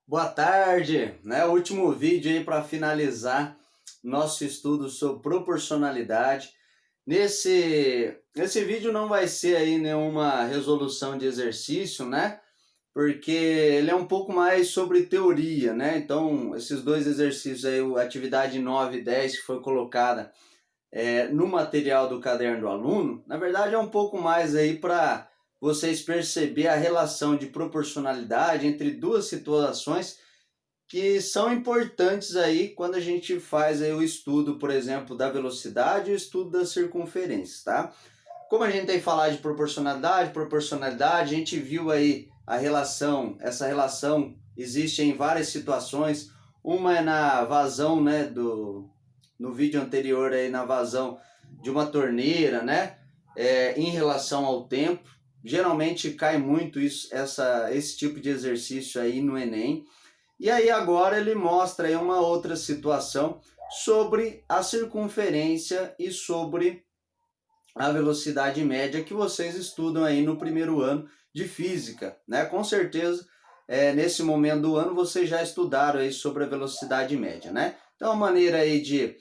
Boa tarde, né? O último vídeo aí para finalizar nosso estudo sobre proporcionalidade. Nesse vídeo não vai ser aí nenhuma resolução de exercício, né? Porque ele é um pouco mais sobre teoria, né? Então, esses dois exercícios aí, a atividade 9 e 10 que foi colocada no material do caderno do aluno, na verdade é um pouco mais aí para vocês perceber a relação de proporcionalidade entre duas situações que são importantes aí quando a gente faz aí o estudo, por exemplo, da velocidade e o estudo das circunferências, tá? Como a gente tem falado de proporcionalidade, a gente viu aí essa relação existe em várias situações. Uma é na vazão, né, no vídeo anterior aí, na vazão de uma torneira, né, em relação ao tempo. Geralmente cai muito esse tipo de exercício aí no Enem. E aí agora ele mostra aí uma outra situação sobre a circunferência e sobre a velocidade média que vocês estudam aí no primeiro ano de física, né? Com certeza, nesse momento do ano vocês já estudaram aí sobre a velocidade média, né? Então, a maneira aí de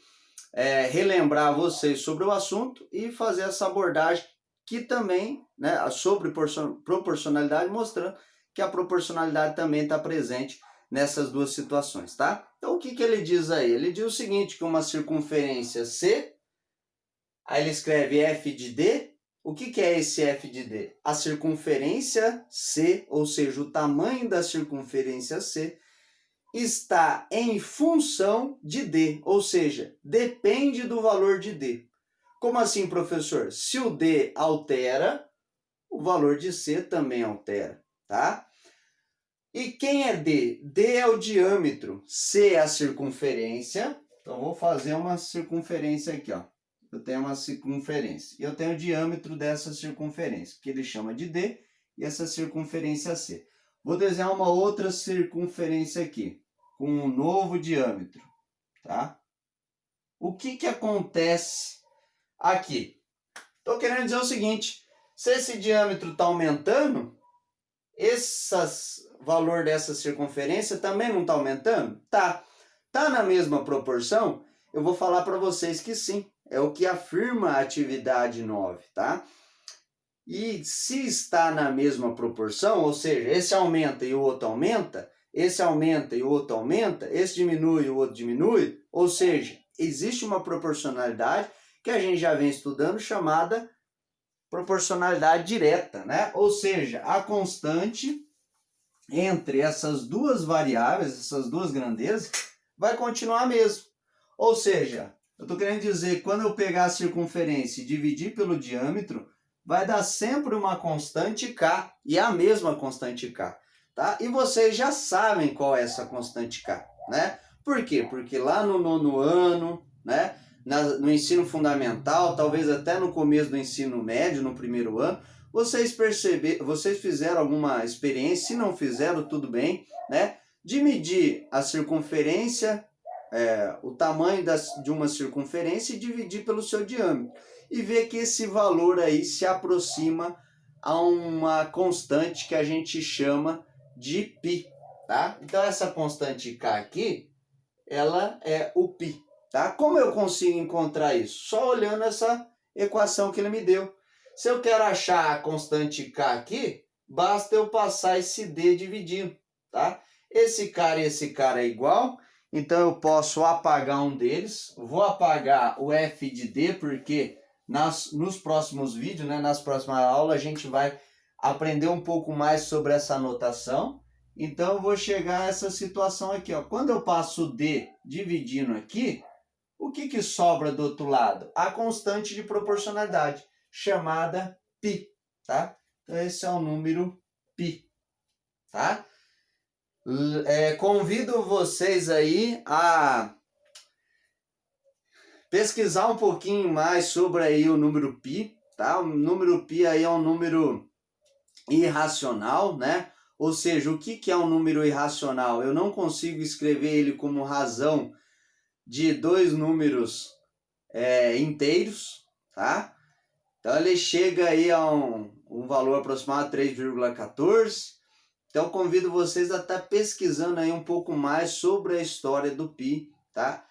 relembrar vocês sobre o assunto e fazer essa abordagem que também, né, sobre proporcionalidade, mostrando que a proporcionalidade também está presente nessas duas situações, tá? Então, o que ele diz aí? Ele diz o seguinte, que uma circunferência C, aí ele escreve f de d. O que é esse f de d? A circunferência C, ou seja, o tamanho da circunferência C, está em função de d, ou seja, depende do valor de d. Como assim, professor? Se o d altera, o valor de C também altera, tá? E quem é D? D é o diâmetro, C é a circunferência. Então, vou fazer uma circunferência aqui, ó. Eu tenho uma circunferência. E eu tenho o diâmetro dessa circunferência, que ele chama de D, e essa circunferência C. Vou desenhar uma outra circunferência aqui, com um novo diâmetro, tá? O que acontece aqui? Estou querendo dizer o seguinte, se esse diâmetro está aumentando, esse valor dessa circunferência também não está aumentando? Tá. Tá na mesma proporção? Eu vou falar para vocês que sim. É o que afirma a atividade 9, tá? E se está na mesma proporção, ou seja, esse aumenta e o outro aumenta, esse aumenta e o outro aumenta, esse diminui e o outro diminui, ou seja, existe uma proporcionalidade que a gente já vem estudando chamada proporcionalidade direta, né? Ou seja, a constante entre essas duas variáveis, essas duas grandezas, vai continuar a mesma. Ou seja, eu estou querendo dizer que quando eu pegar a circunferência e dividir pelo diâmetro, vai dar sempre uma constante K, e é a mesma constante K, tá? E vocês já sabem qual é essa constante K, né? Por quê? Porque lá no nono ano, né, no ensino fundamental, talvez até no começo do ensino médio, no primeiro ano, vocês fizeram alguma experiência, se não fizeram, tudo bem, né? De medir a circunferência, o tamanho de uma circunferência e dividir pelo seu diâmetro. E ver que esse valor aí se aproxima a uma constante que a gente chama de π, tá? Então essa constante K aqui, ela é o π, tá? Como eu consigo encontrar isso? Só olhando essa equação que ele me deu. Se eu quero achar a constante K aqui, basta eu passar esse D dividindo, tá? Esse cara e esse cara é igual, então eu posso apagar um deles. Vou apagar o F de D, porque nos próximos vídeos, né, nas próximas aulas, a gente vai aprender um pouco mais sobre essa notação. Então eu vou chegar a essa situação aqui, ó. Quando eu passo o D dividindo aqui, o que sobra do outro lado? A constante de proporcionalidade, chamada π, tá? Então esse é o número π, tá? Convido vocês aí a pesquisar um pouquinho mais sobre aí o número π, tá? O número π aí é um número irracional, né? Ou seja, o que é um número irracional? Eu não consigo escrever ele como razão de dois números inteiros, tá? Então ele chega aí a um valor aproximado de 3,14, Então convido vocês a estar pesquisando aí um pouco mais sobre a história do pi, tá?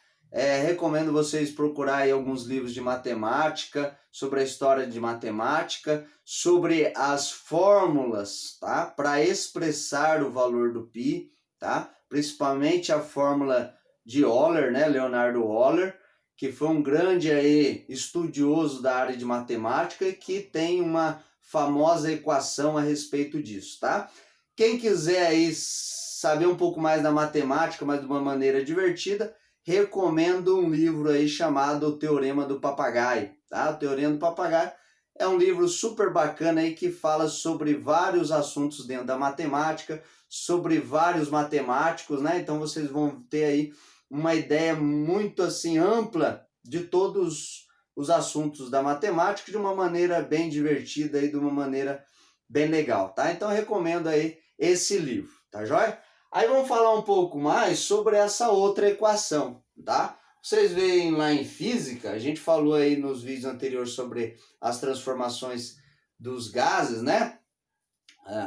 Recomendo vocês procurarem alguns livros de matemática, sobre a história de matemática, sobre as fórmulas, tá? Para expressar o valor do pi, tá? Principalmente a fórmula de Euler, né? Leonardo Euler, que foi um grande aí estudioso da área de matemática e que tem uma famosa equação a respeito disso, tá? Quem quiser aí saber um pouco mais da matemática, mas de uma maneira divertida, recomendo um livro aí chamado O Teorema do Papagaio, tá? O Teorema do Papagaio é um livro super bacana aí que fala sobre vários assuntos dentro da matemática, sobre vários matemáticos, né? Então vocês vão ter aí uma ideia muito assim ampla de todos os assuntos da matemática de uma maneira bem divertida e de uma maneira bem legal, tá? Então eu recomendo aí esse livro, tá joia? Aí vamos falar um pouco mais sobre essa outra equação, tá? Vocês veem lá em física, a gente falou aí nos vídeos anteriores sobre as transformações dos gases, né?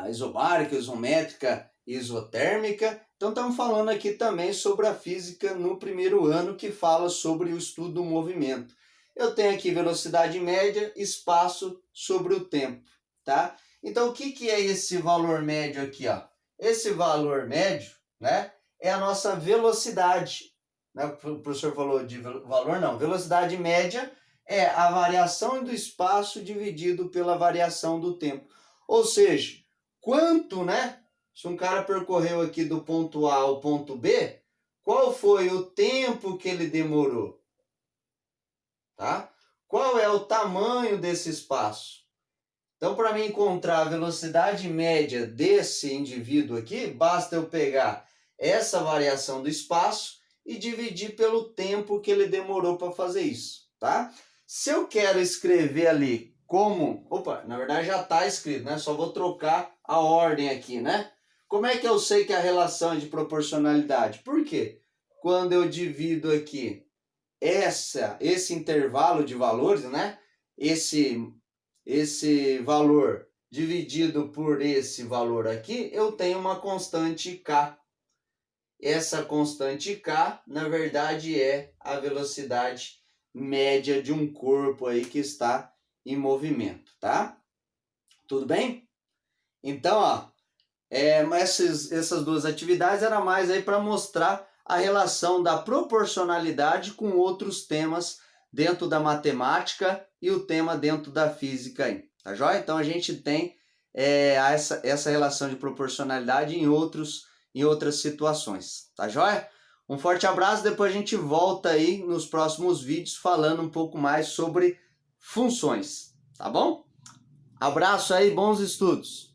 Isobárica, isométrica e isotérmica. Então estamos falando aqui também sobre a física no primeiro ano, que fala sobre o estudo do movimento. Eu tenho aqui velocidade média, espaço sobre o tempo, tá? Então o que é esse valor médio aqui, ó? Esse valor médio, né, é a nossa velocidade. Né? O professor falou de valor, não. Velocidade média é a variação do espaço dividido pela variação do tempo. Ou seja, quanto, né? Se um cara percorreu aqui do ponto A ao ponto B, qual foi o tempo que ele demorou? Tá? Qual é o tamanho desse espaço? Então, para mim encontrar a velocidade média desse indivíduo aqui, basta eu pegar essa variação do espaço e dividir pelo tempo que ele demorou para fazer isso, tá? Se eu quero escrever ali como... Opa, na verdade já está escrito, né? Só vou trocar a ordem aqui, né? Como é que eu sei que a relação é de proporcionalidade? Por quê? Quando eu divido aqui esse intervalo de valores, né? Esse valor dividido por esse valor aqui, eu tenho uma constante K. Essa constante K, na verdade, é a velocidade média de um corpo aí que está em movimento, tá? Tudo bem? Então, ó, essas duas atividades era mais aí para mostrar a relação da proporcionalidade com outros temas dentro da matemática e o tema dentro da física aí, tá joia? Então a gente tem essa relação de proporcionalidade em outras situações, tá joia? Um forte abraço, depois a gente volta aí nos próximos vídeos falando um pouco mais sobre funções, tá bom? Abraço aí, bons estudos!